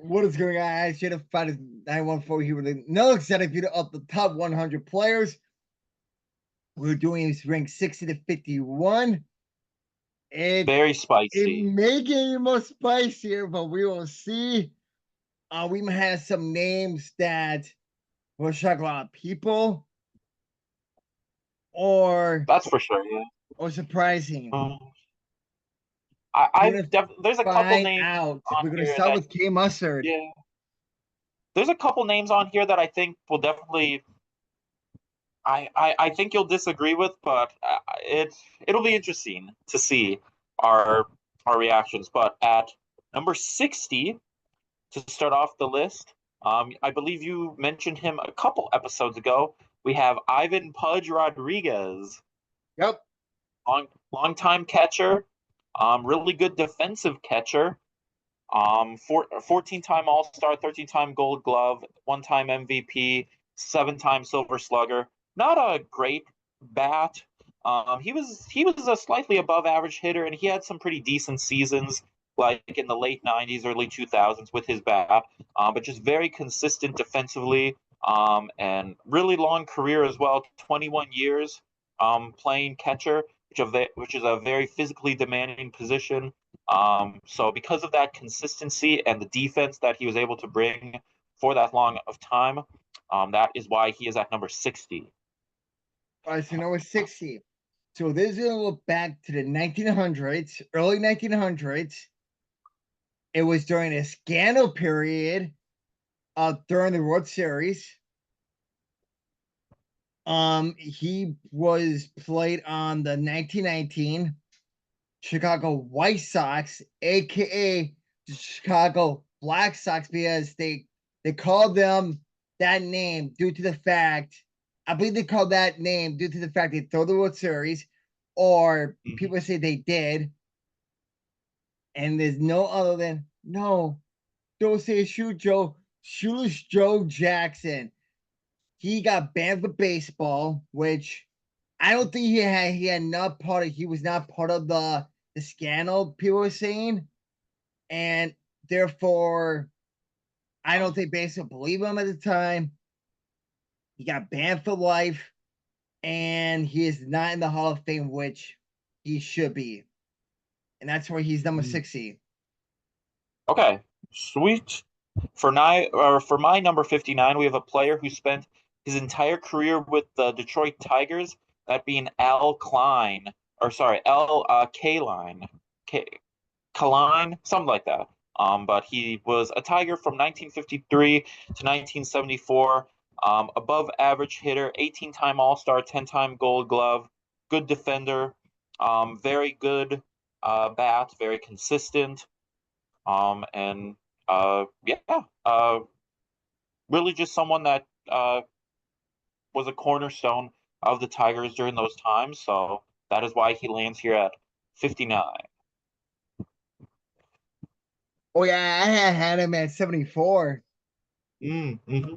What is going on? I should have found 914 here with another exciting video of the top 100 players. We're doing this rank 60 to 51. It Very it spicy. may get more spicier, but we will see. We might have some names that will shock a lot of people, or That's for sure. Yeah. surprising. Um, We're gonna there's a couple find names out. on We're gonna here start that with K Mustard. yeah. There's a couple names on here that I think will definitely I think you'll disagree with, but it'll be interesting to see our our reactions. But at number 60 to start off the list, I believe you mentioned him a couple episodes ago. We have Ivan Pudge Rodriguez. Yep. Long time catcher, really good defensive catcher. 14-time All Star, 13-time Gold Glove, 1-time MVP, 7-time Silver Slugger. Not a great bat. He was a slightly above average hitter, and he had some pretty decent seasons, like in the late '90s, early 2000s with his bat. But just very consistent defensively, and really long career as well. 21 years playing catcher, which is a very physically demanding position. So because of that consistency and the defense that he was able to bring for that long of time, that is why he is at number 60. All right, so number 60. So this is gonna look back to the 1900s, early 1900s. It was during a scandal period during the World Series. He was played on the 1919 Chicago White Sox, aka the Chicago Black Sox, because they called them that name due to the fact, I believe they called that name due to the fact they throw the World Series, or Mm-hmm. people say they did, and there's no other than no, don't say shoot Joe, shoeless Joe Jackson. He got banned for baseball, which I don't think he was not part of the scandal people were saying, and therefore I don't think baseball believed him at the time. He got banned for life, and he is not in the Hall of Fame, which he should be, and that's where he's number 60. Okay, sweet. For my number 59, we have a player who spent his entire career with the Detroit Tigers, that being Al Klein, or sorry, L Kaline, K Kaline, something like that. But he was a Tiger from 1953 to 1974. Above average hitter, 18-time All Star, 10-time Gold Glove, good defender, very good bat, very consistent. And yeah, uh, really just someone that was a cornerstone of the Tigers during those times. So that is why he lands here at 59. Oh yeah, I had him at 74. Mm-hmm.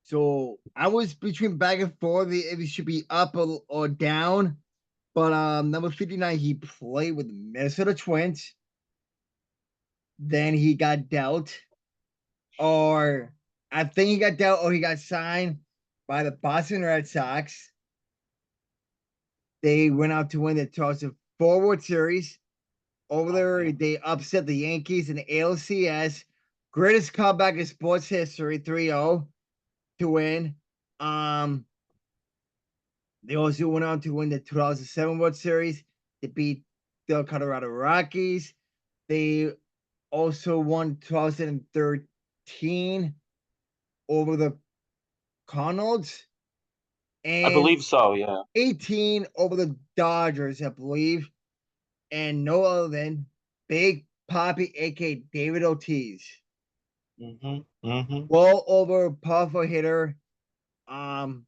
So I was between back and forth if he should be up or down. But number 59, he played with the Minnesota Twins. Then he got dealt, or I think he got dealt, or he got signed by the Boston Red Sox. They went out to win the 2004 World Series. Over there, they upset the Yankees in the ALCS. Greatest comeback in sports history, 3-0 to win. They also went on to win the 2007 World Series. They beat the Colorado Rockies. They also won 2013 over the Cardinals I and believe so. Yeah. 18 over the Dodgers, I believe. And no other than Big Poppy, aka David Ortiz. Mm-hmm. Mm-hmm. Well over powerful hitter. Um,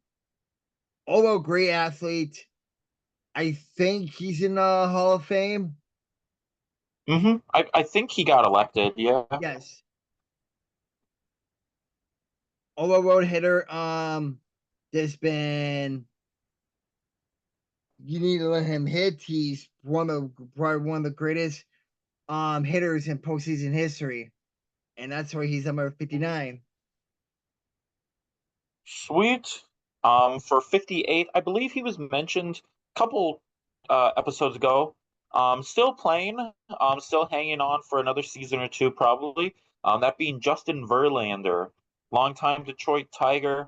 Although great athlete. I think he's in the Hall of Fame. Mm-hmm. I think he got elected. Yeah. Yes. Overroad hitter. There's been you need to let him hit. He's probably one of the greatest hitters in postseason history, and that's why he's number 59. Sweet. For 58, I believe he was mentioned a couple episodes ago. Still playing, still hanging on for another season or two, probably. That being Justin Verlander, longtime Detroit Tiger,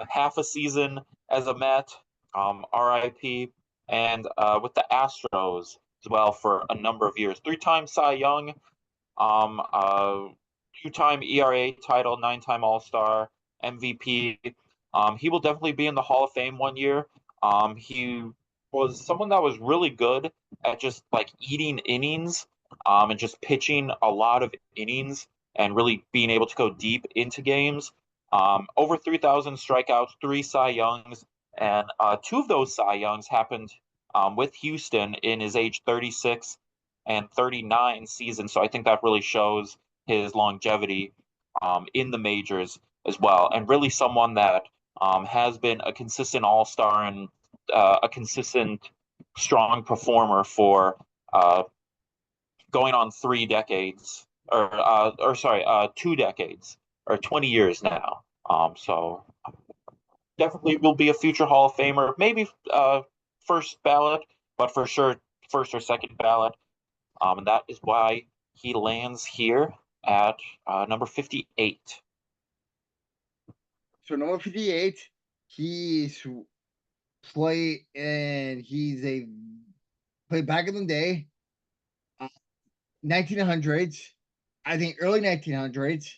half a season as a Met, RIP, and with the Astros as well for a number of years. Three-time Cy Young, um, uh, two-time ERA title, nine-time All-Star, MVP. He will definitely be in the Hall of Fame one year. He was someone that was really good at just like eating innings, and just pitching a lot of innings and really being able to go deep into games. Over 3,000 strikeouts, three Cy Youngs, and two of those Cy Youngs happened with Houston in his age 36 and 39 seasons. So I think that really shows his longevity in the majors as well, and really someone that has been a consistent all-star and a consistent strong performer uh, going on 3 decades, or sorry, 2 decades or 20 years now. So definitely will be a future Hall of Famer, maybe first ballot, but for sure first or second ballot. And that is why he lands here at number 58. So number 58, he's play and he's a played back in the day, 1900s, I think early 1900s.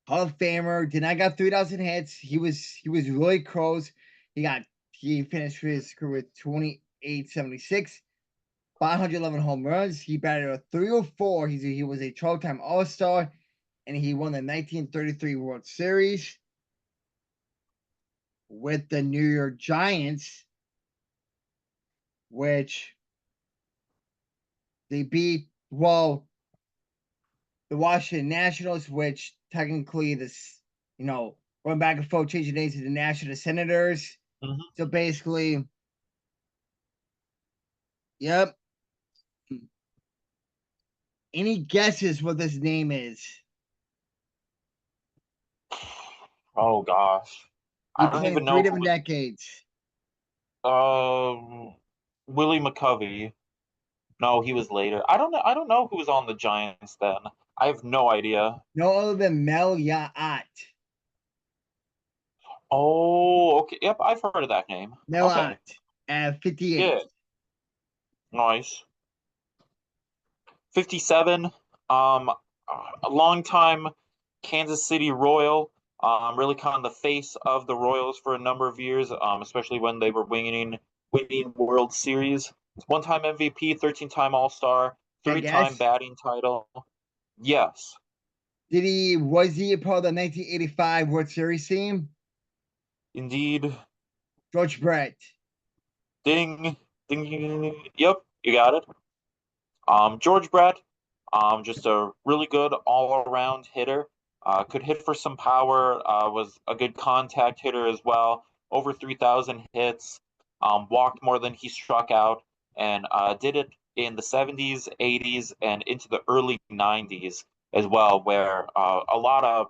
Hall of Famer. Did not got 3,000 hits. He was really close. He finished his career with 2876, 511 home runs. He batted a 304. He was a 12-time All Star, and he won the 1933 World Series with the New York Giants, which they beat, well, the Washington Nationals, which technically going back and forth, changing names to the National Senators. Mm-hmm. So basically, yep. Any guesses what this name is? Oh gosh, He I don't played even three know who different was. decades. Willie McCovey. No, he was later. I don't know. I don't know who was on the Giants then. I have no idea. No other than Mel Yaat. Oh, okay. Yep, I've heard of that name. Mel Okay. Yaat at 58. Yeah, nice. 57. A long time Kansas City Royal. Really kind of the face of the Royals for a number of years, especially when they were winning World Series. One-time MVP, 13-time All-Star, I three-time guess. batting title. Yes, Was he a part of the 1985 World Series team? indeed. George Brett. Ding, ding, ding, ding. Yep, you got it. George Brett, just a really good all-around hitter. Could hit for some power. Was a good contact hitter as well. Over 3,000 hits. Walked more than he struck out, and did it in the 70s, 80s, and into the early 90s as well, where a lot of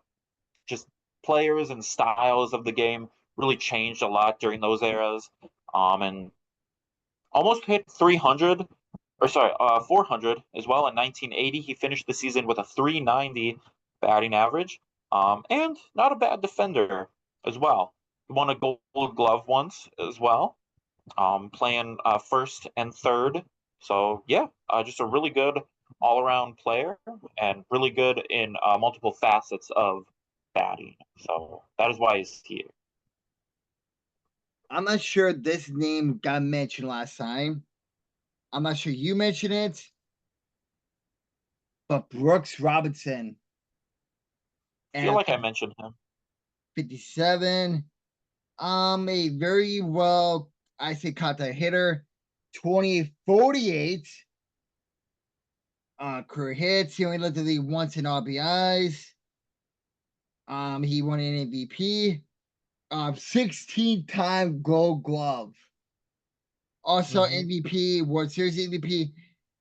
just players and styles of the game really changed a lot during those eras. And almost hit 300, or sorry, 400 as well in 1980. He finished the season with a 390 batting average, and not a bad defender as well. He won a Gold Glove once as well, playing first and third. So yeah, just a really good all-around player and really good in multiple facets of batting. So that is why he's here. I'm not sure this name got mentioned last time. I'm not sure you mentioned it, but Brooks Robinson I feel at like I mentioned him. 57. A very well, I say, contact hitter. 2048 career hits. He only led the league once in RBIs. He won an MVP. 16-time Gold Glove. Also Mm-hmm. MVP, World Series MVP.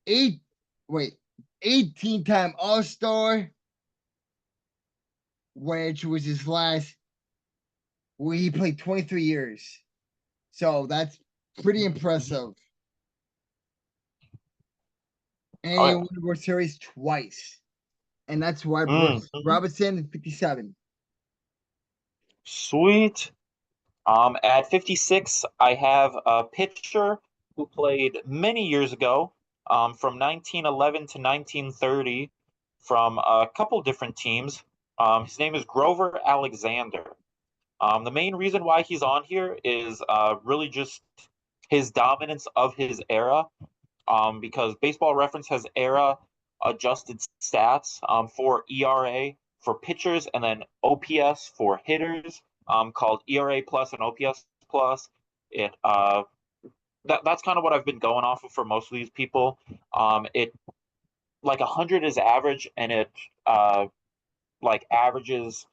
18-time All-Star, which was his last, where he played 23 years. So that's pretty impressive. And he Okay. won the World Series twice. And that's why Brooks Mhm. Robinson, 57. Sweet. At 56, I have a pitcher who played many years ago, from 1911 to 1930, from a couple different teams. His name is Grover Alexander. The main reason why he's on here is really just his dominance of his era, because Baseball Reference has era adjusted stats for ERA for pitchers and then OPS for hitters, called ERA plus and OPS plus. It that's kind of what I've been going off of for most of these people. It like 100 is average, and it like averages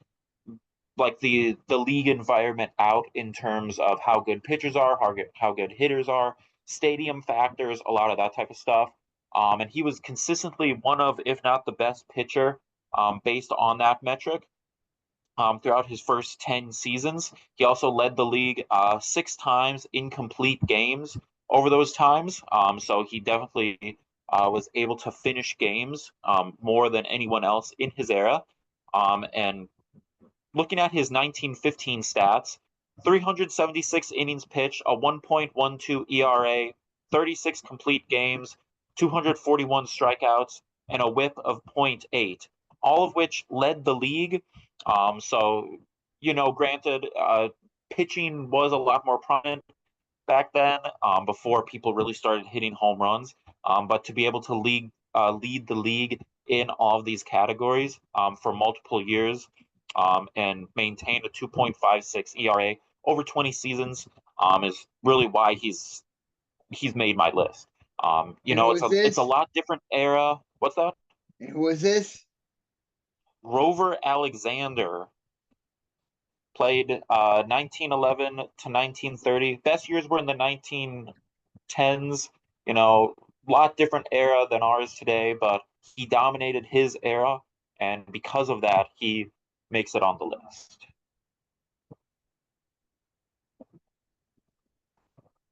like the league environment out in terms of how good pitchers are, how good hitters are, stadium factors, a lot of that type of stuff. And he was consistently one of, if not the best pitcher, based on that metric, throughout his first 10 seasons. He also led the league 6 times in complete games over those times. So he definitely was able to finish games more than anyone else in his era. And looking at his 1915 stats, 376 innings pitched, a 1.12 ERA, 36 complete games, 241 strikeouts, and a whip of .8, all of which led the league. So, granted, pitching was a lot more prominent back then, before people really started hitting home runs. But to be able to lead the league in all of these categories for multiple years, and maintain a 2.56 ERA over 20 seasons, is really why he's made my list. And who is It's a this? lot different era. What's that? And who is this? Rover Alexander played 1911 to 1930. Best years were in the 1910s. A lot different era than ours today, but he dominated his era, and because of that, he makes it on the list.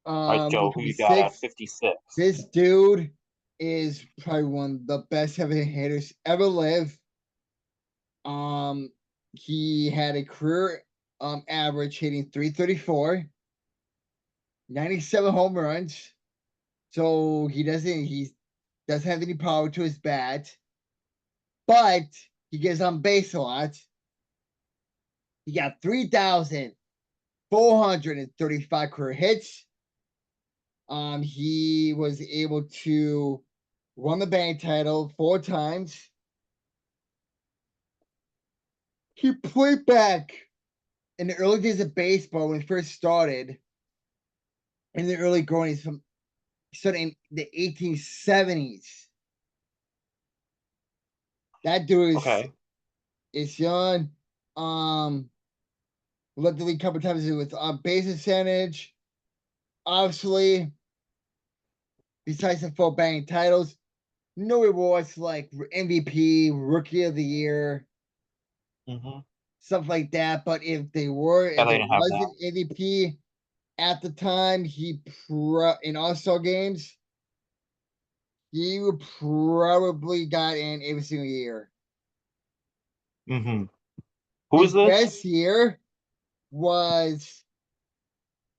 All right, Joe, who you got at 56. 56? This dude is probably one of the best heavy hitters ever live. He had a career average hitting 334, 97 home runs. So he doesn't have any power to his bat, but he gets on base a lot. He got 3,435 career hits. He was able to won the batting title 4 times. He played back in the early days of baseball when he first started. In the early growing, he started in the 1870s. That dude Okay. is young. Led the league a couple times with base percentage. Obviously, besides the 4 batting titles, no awards like MVP, Rookie of the Year, Hmm. stuff like that. But if there Yeah, they didn't have was that. an MVP at the time, in All-Star games, he would probably got in every single year. Hmm. Who is His this? best year was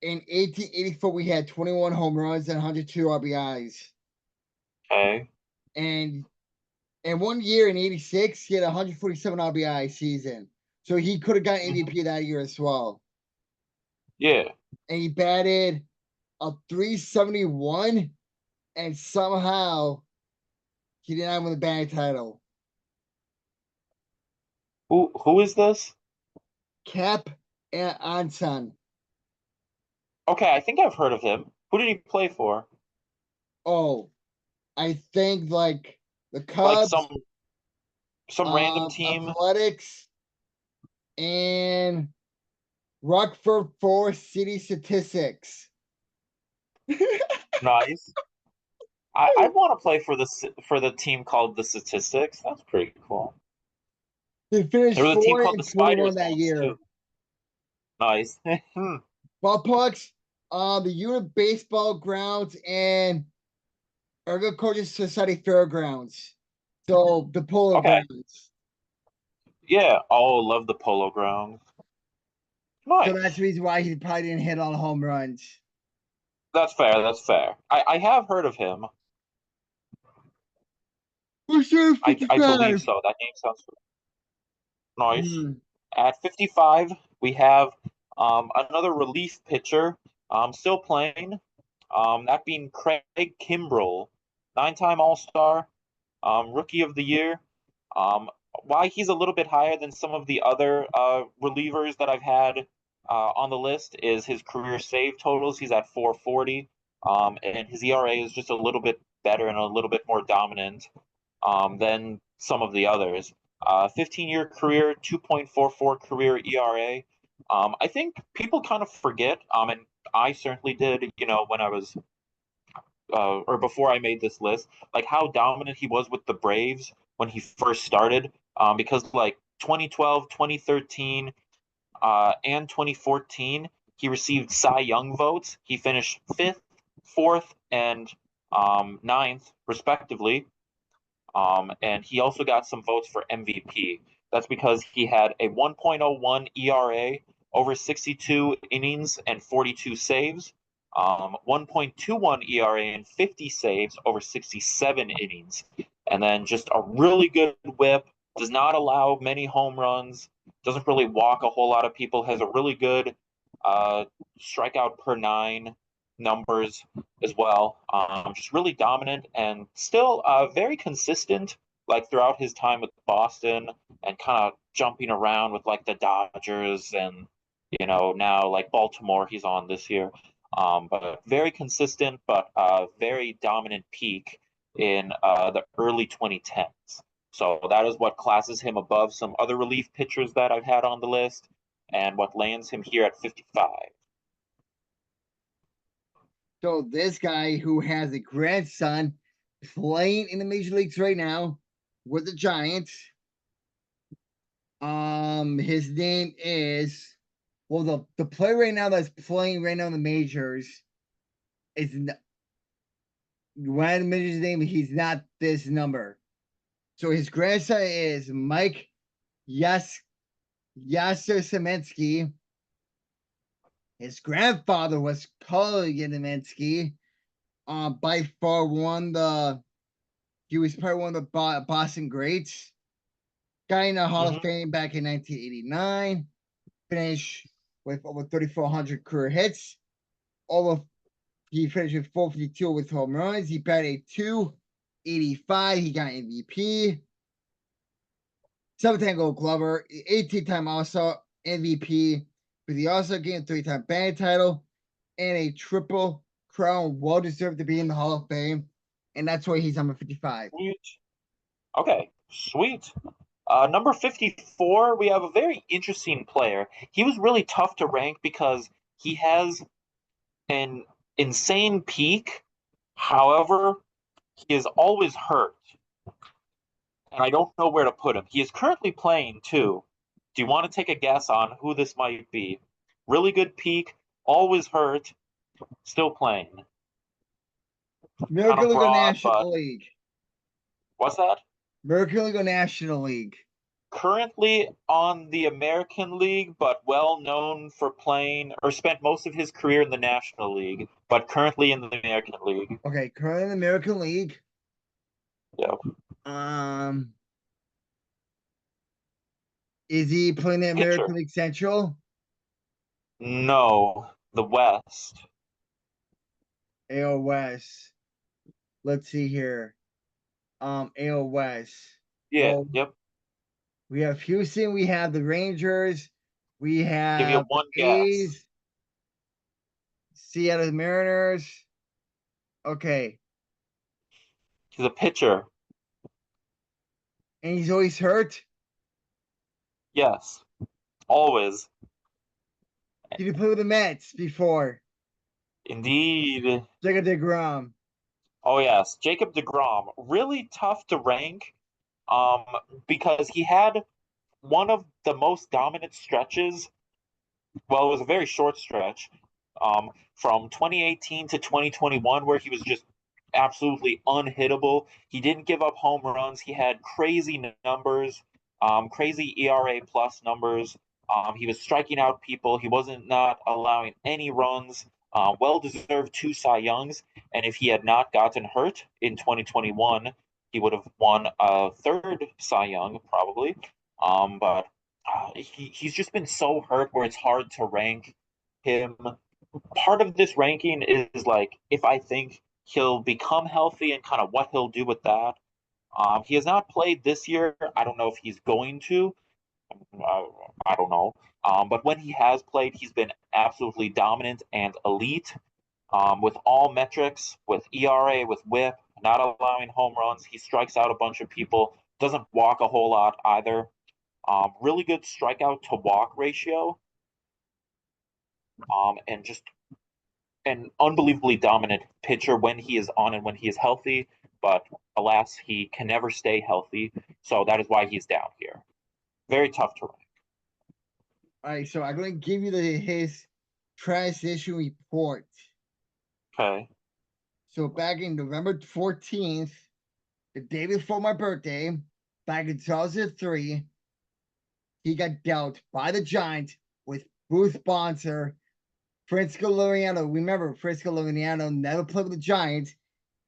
in 1884. We had 21 home runs and 102 RBIs. Okay. And in one year in 86, he had 147 RBI season. So he could have gotten Hmm. MVP that year as well. Yeah. And he batted a 371, and somehow he did not win the batting title. Who is this? Cap and Anson. Okay, I think I've heard of him. Who did he play for? Oh, I think like the Like Cubs, some random team? Athletics, and Rockford Forest City Statistics. Nice. I'd want to play for the team called the Statistics. That's pretty cool. They There finished was a team 4 called the and 21 Spiders that once year. too. Nice. Ballparks, the Unit Baseball Grounds and Agricultural Society Fairgrounds. So the Polo Okay. Grounds. Yeah. Oh, love the Polo Grounds. So that's Nice. the reason why he probably didn't hit all the home runs. That's fair. That's fair. I have heard of him. Who's there I believe 55? so. That name sounds nice. Hmm. At 55, we have another relief pitcher still playing. That being Craig Kimbrell, 9-time All-Star, Rookie of the Year. Um, why he's a little bit higher than some of the other relievers that I've had on the list is his career save totals. He's at 440, and his ERA is just a little bit better and a little bit more dominant than some of the others. 15-year career, 2.44 career ERA. I think people kind of forget, and I certainly did, when I was or before I made this list, like how dominant he was with the Braves when he first started. Because like 2012, 2013, and 2014, he received Cy Young votes. He finished fifth, fourth, and ninth, respectively. And he also got some votes for MVP. That's because he had a 1.01 ERA over 62 innings and 42 saves, 1.21 ERA and 50 saves over 67 innings, and then just a really good whip. Does not allow many home runs. Doesn't really walk a whole lot of people. Has a really good uh, strikeout per nine numbers as well. Just really dominant and still very consistent, like throughout his time with Boston and kind of jumping around with like the Dodgers and now like Baltimore he's on this year. But very consistent, but very dominant peak in the early 2010s. So that is what classes him above some other relief pitchers that I've had on the list, and what lands him here at 55. So this guy who has a grandson playing in the major leagues right now with the Giants. His name is the player right now that's playing right now in the majors is when the majors name. He's not this number. So his grandson is Mike Yasser Semensky. His grandfather was Carl Yastrzemski. By far he was probably one of the Boston greats. Got in the Hall of Mm-hmm. Fame back in 1989. Finished with over 3,400 career hits. He finished with 452 with home runs. He batted 285. He got MVP. 7-time Gold Glover, 18-time All-Star MVP for the All-Star game, 3-time batting title, and a triple crown. Well deserved to be in the Hall of Fame, and that's why he's number 55. Sweet. Okay, sweet. Number 54, we have a very interesting player. He was really tough to rank because he has an insane peak. However, he is always hurt, and I don't know where to put him. He is currently playing too. Do you want to take a guess on who this might be? Really good peak, always hurt, still playing. Kind American of League or broad, but National League? what's that? American League or National League? Currently on the American League, but well known for playing or spent most of his career in the National League, but currently in the American League. Okay, currently in the American League. Yeah. Um, is he playing the Pitcher. American League Central? No, the West. AL West. Let's see here. AL West. Yeah, Well, yep. we have Houston, we have the Rangers, we Give you have one the guess. A's, Seattle Mariners. Okay. He's a pitcher. And he's always hurt. Yes, always. Did he play with the Mets before? Indeed. Jacob DeGrom. Oh yes, Jacob deGrom, really tough to rank, um, because he had one of the most dominant stretches. Well, it was a very short stretch, from 2018 to 2021, where he was just absolutely unhittable. He didn't give up home runs. He had crazy numbers, crazy ERA plus numbers. He was striking out people. He wasn't not allowing any runs. Well deserved two Cy Youngs. And if he had not gotten hurt in 2021, he would have won a third Cy Young probably. But he's just been so hurt where it's hard to rank him. Part of this ranking is like if I think he'll become healthy and kind of what he'll do with that. He has not played this year. I don't know if he's going to. Uh, I don't know. But when he has played, he's been absolutely dominant and elite, with all metrics, with ERA, with WHIP, not allowing home runs. He strikes out a bunch of people. Doesn't walk a whole lot either. Really good strikeout to walk ratio, and just an unbelievably dominant pitcher when he is on and when he is healthy. But alas, he can never stay healthy, so that is why he's down here. Very tough to rank. All right, so I'm going to give you his transition report. Okay. So back in November 14th, the day before my birthday, back in 2003, he got dealt by the Giants with Bruce Bonser, Francisco Liriano. Remember, Francisco Liriano never played with the Giants.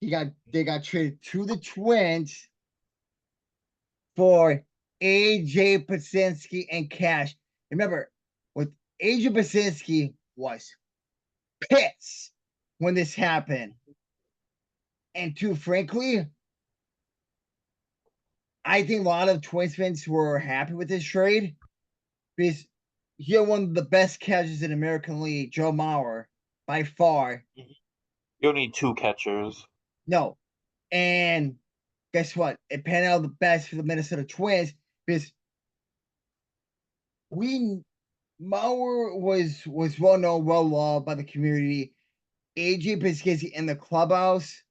They got traded to the Twins for AJ Pasinski and cash. Remember, with AJ Pasinski was pissed when this happened. And too frankly, I think a lot of Twins fans were happy with this trade because he had one of the best catchers in American League, Joe Mauer, by far. You don't need two catchers. No. And guess what? It panned out the best for the Minnesota Twins because we Mauer was well known, well loved by the community. AJ Piscisi in the clubhouse.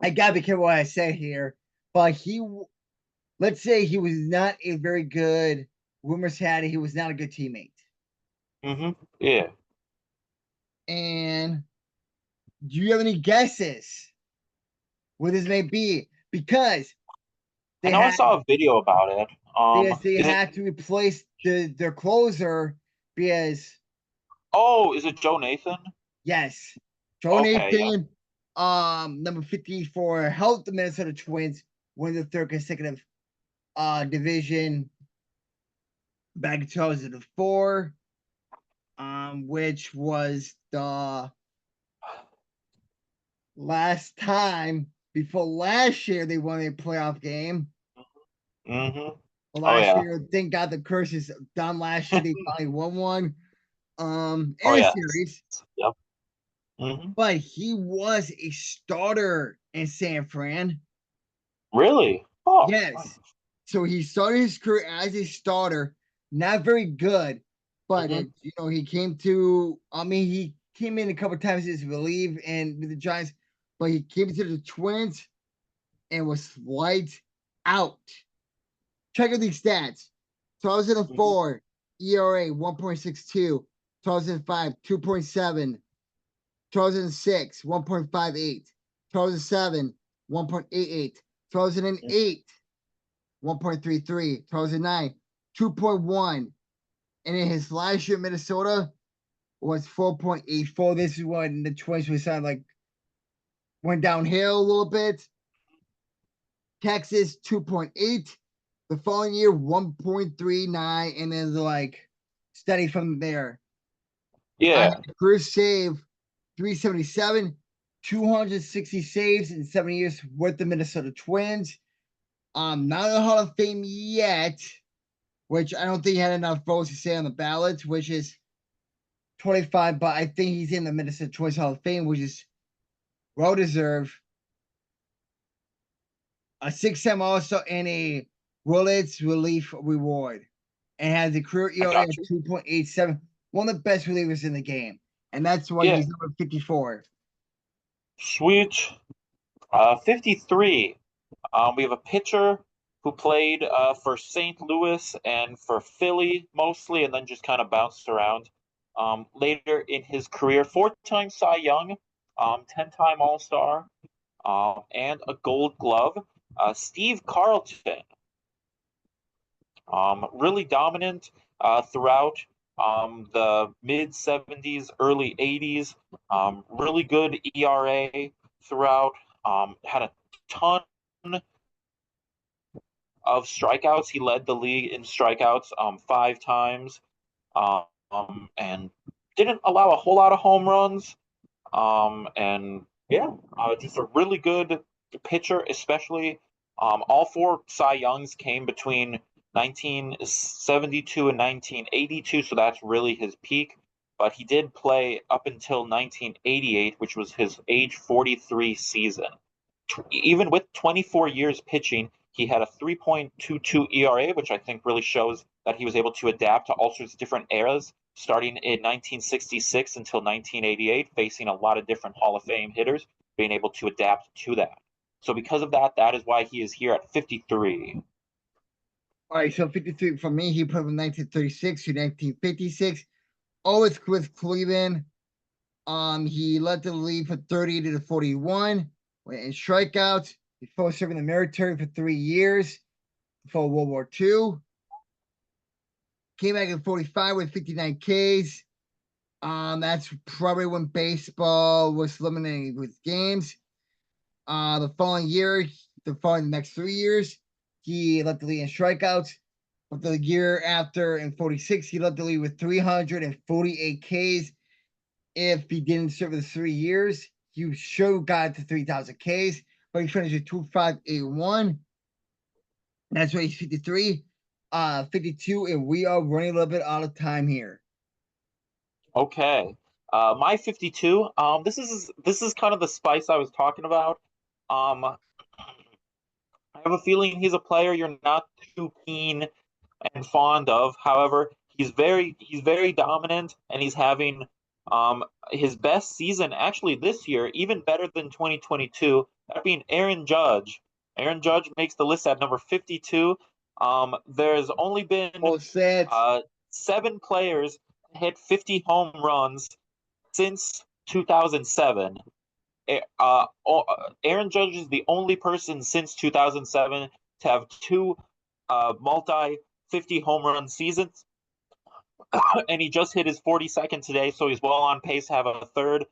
I gotta be careful what I say here, but let's say he was not a very good. Rumors had it he was not a good teammate. Yeah. And do you have any guesses what this may be? Because I they know I had saw a video about it. Is it? to replace their closer because Oh, is it Joe Nathan? yes, Joe Okay, yeah. Nathan, number 54, helped the Minnesota Twins win the third consecutive division back in 2004, which was the last time before last year they won a playoff game. Mm-hmm. Well, Oh last yeah. year, thank God the curse is done. Last year they finally won one Oh in a yeah. series, Yep. Mm-hmm. but he was a starter in San Fran. Really? Oh. Yes. So he started his career as a starter, not very good, but Mm-hmm. he came to. I mean, he came in a couple times as relief and with the Giants, but he came to the Twins and was lights out. Check out these stats: Mm-hmm. 2004 ERA 1.62, 2005 2.7, 2006 1.58, 2007 1.88, 2008 1.33, 2009, 2.1. And in his last year, Minnesota was 4.84. This is when the Twins was went downhill a little bit. Texas, 2.8. The following year, 1.39. And then steady from there. Yeah. Career save, 377, 260 saves in 7 years with the Minnesota Twins. Not in the Hall of Fame yet, which I don't think he had enough votes to stay on the ballot, which is 25, but I think he's in the Minnesota Twins Hall of Fame, which is well deserved. A 6-time also and a Willits Relief Reward, and has a career I ERA got of you. 2.87, one of the best relievers in the game, and that's why Yeah. he's number 54. Sweet. 53. We have a pitcher who played for St. Louis and for Philly mostly, and then just kind of bounced around. Later in his career, four-time Cy Young, 10-time All-Star, and a Gold Glove. Steve Carlton, really dominant throughout the mid 70s, early 80s. Really good ERA throughout. Had a ton of strikeouts. He led the league in strikeouts 5 times, and didn't allow a whole lot of home runs. And yeah, just a really good pitcher, especially. All four Cy Youngs came between 1972 and 1982, so that's really his peak. But he did play up until 1988, which was his age 43 season. Even with 24 years pitching, he had a 3.22 ERA, which I think really shows that he was able to adapt to all sorts of different eras, starting in 1966 until 1988, facing a lot of different Hall of Fame hitters, being able to adapt to that. So, because of that, that is why he is here at 53. All right, so 53 for me, he played from 1936 to 1956. Always with Cleveland. He led the league for 30 to 41 in strikeouts before serving the military for 3 years before World War II. Came back in 45 with 59 Ks. That's probably when baseball was eliminating with games. The following year, the next 3 years, he led the league in strikeouts. But the year after, in 46, he led the league with 348 Ks. If he didn't serve the 3 years, he should have got to 3,000 Ks, but he finished with 2,581. That's why he's 53. 52, and we are running a little bit out of time here. Okay. My 52. This is kind of the spice I was talking about. I have a feeling he's a player you're not too keen and fond of. However, he's very dominant, and he's having his best season actually this year, even better than 2022. That being Aaron Judge. Aaron Judge makes the list at number 52. There's only been All set. 7 players hit 50 home runs since 2007. Aaron Judge is the only person since 2007 to have two multi 50 home run seasons. And he just hit his 42nd today, so he's well on pace to have a third.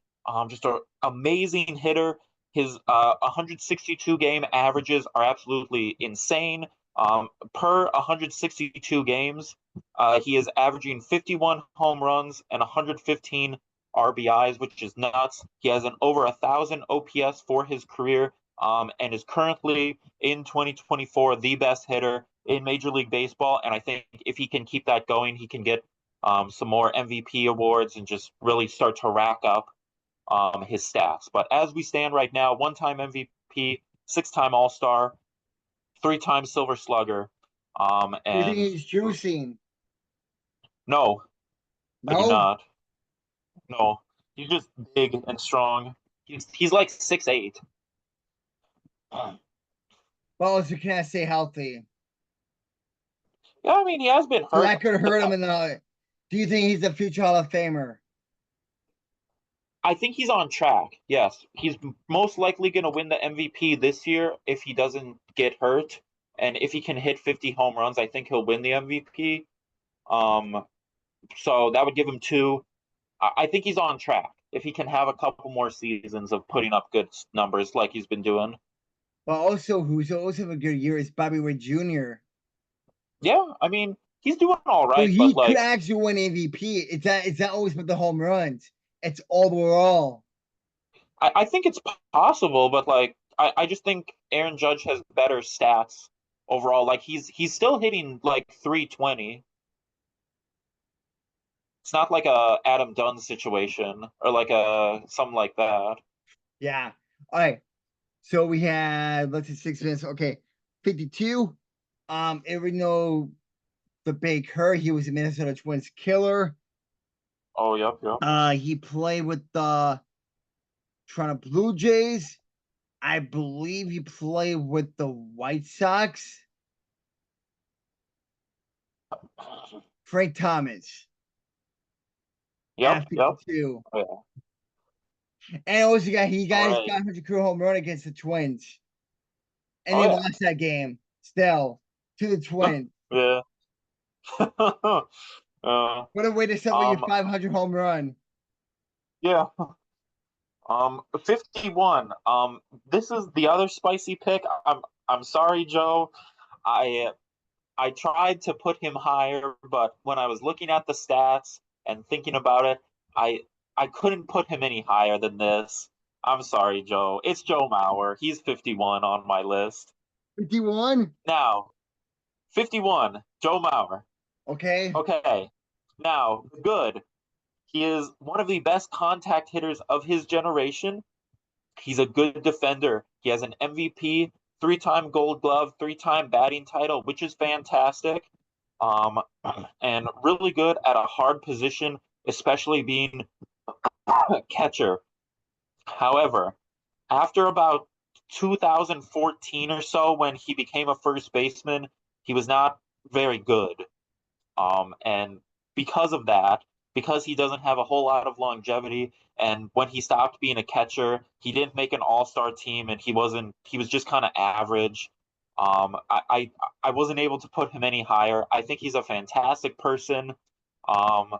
Just an amazing hitter. His 162 game averages are absolutely insane. Per 162 games, he is averaging 51 home runs and 115 RBIs, which is nuts. He has an over 1,000 OPS for his career, and is currently in 2024 the best hitter in Major League Baseball. And I think if he can keep that going, he can get some more MVP awards and just really start to rack up his stats. But as we stand right now, one-time MVP, 6-time All-Star, 3-time Silver Slugger, You think and he's juicing? no, I do No? not. No, he's just big and strong. He's like 6'8". Well, as you can't stay healthy. Yeah, I mean he has been So hurt. that could hurt him in the. Do you think he's a future Hall of Famer? I think he's on track. Yes, he's most likely going to win the MVP this year if he doesn't get hurt, and if he can hit 50 home runs, I think he'll win the MVP. Um, so that would give him two. I think he's on track if he can have a couple more seasons of putting up good numbers like he's been doing. But also, who's also having a good year is Bobby Witt Jr. Yeah, I mean he's doing all So right, but he could like actually win MVP. It's not always with the home runs. It's overall. I think it's possible, but like I just think Aaron Judge has better stats overall. Like he's still hitting like 320. It's not like a Adam Dunn situation or like a something like that. Yeah. All right. So we had let's see 6 minutes. Okay. 52. Even though the Baker, he was a Minnesota Twins killer. Oh, yep, yep. He played with the Toronto Blue Jays. I believe he played with the White Sox. Frank Thomas Yep, at yep. 52. Oh, yeah. And also he All got his right. 500 career home run against the Twins. And Oh they yeah. lost that game still to the Twins. Yeah. uh, What a way to celebrate your um, 500 home run. yeah. 51. This is the other spicy pick. I'm sorry, Joe. I I tried to put him higher, but when I was looking at the stats and thinking about it, I I couldn't put him any higher than this. I'm sorry, Joe. It's Joe Mauer. He's 51 on my list. 51? Now, 51, Joe Mauer. Okay. Okay. Now, good. He is one of the best contact hitters of his generation. He's a good defender. He has an MVP, three-time Gold Glove, three-time batting title, which is fantastic. Um, and really good at a hard position, especially being a catcher. However, after about 2014 or so, when he became a first baseman, he was not very good. And because of that, because he doesn't have a whole lot of longevity, and when he stopped being a catcher, he didn't make an all-star team, and he was just kind of average. I wasn't able to put him any higher. I think he's a fantastic person. Um,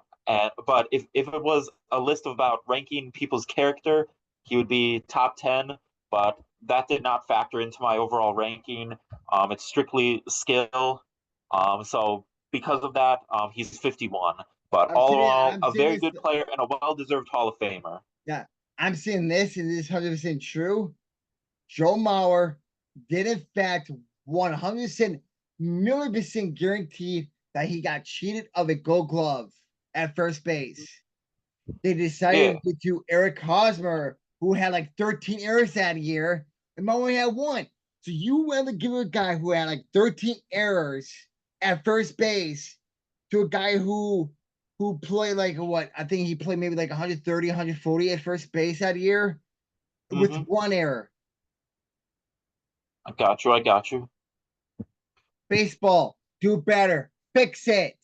but if it was a list about ranking people's character, he would be top 10, but that did not factor into my overall ranking. It's strictly skill. So because of that, he's 51. But all in all, I'm a seeing very this. good player and a well-deserved Hall of Famer. Yeah. I'm seeing this, and this is 100% true. Joe Mauer did in fact 100% million percent guarantee that he got cheated of a gold glove at first base. They Yeah. decided to do Eric Hosmer, who had like 13 errors that year, and Mauer had one. So you rather give a guy who had like 13 errors at first base to a guy who played like what? I think he played maybe like 130, 140 at first base that year with Mm-hmm. one error. I got you. I got you. Baseball, do better. Fix it.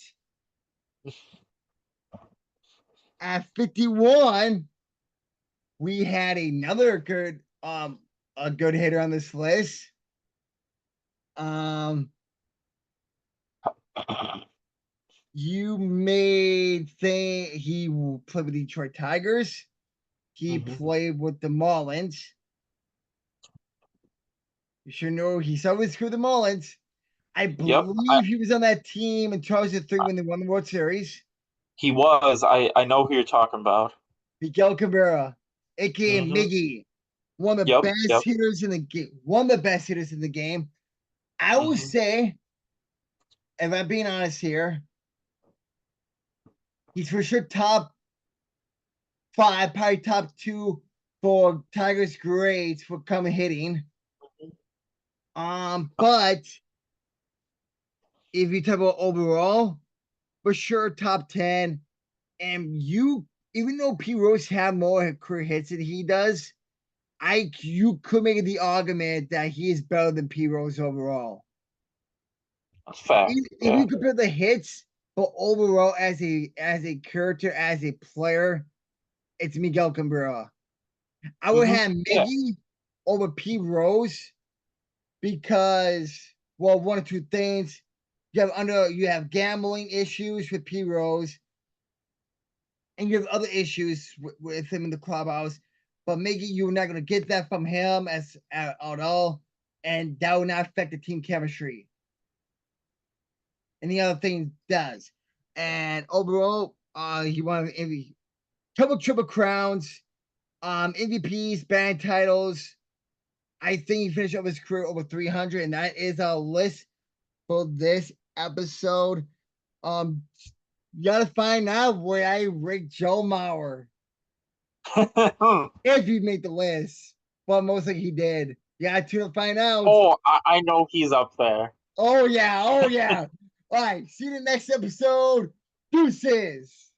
At 51, we had another good a good hitter on this list. Um you may think he played with the Detroit Tigers. He Mm-hmm. played with the Marlins. You should know he's always screwed the Marlins. I Yep. believe he was on that team in 2003 when they won the World Series. He was. I know who you're talking about. Miguel Cabrera, aka Mm-hmm. Miggy, one of the Yep. best Yep. hitters in the game. One of the best hitters in the game. I would Mm-hmm. say, if I'm being honest here, he's for sure top five, probably top two for Tigers grades for coming hitting. But if you talk about overall, for sure top 10. And you, even though P Rose had more career hits than he does, you could make the argument that he is better than P Rose overall. That's fact. If Yeah. you compare the hits, but overall as a character, as a player, it's Miguel Cabrera. I would Mm-hmm. have Yeah. Miggy over P Rose because, well, one or two things. You have gambling issues with P Rose, and you have other issues with him in the clubhouse. But Miggy, you're not gonna get that from him at all, and that will not affect the team chemistry. And the other thing does. And overall, he won MVP, triple crowns, MVPs, band titles. I think he finished up his career over 300, and that is our list for this episode. You gotta find out where I rate Joe Mauer if he made the list, but most likely he did. You gotta tune to find out. Oh, I know he's up there. Oh yeah, oh yeah. All right, see you in the next episode. Deuces.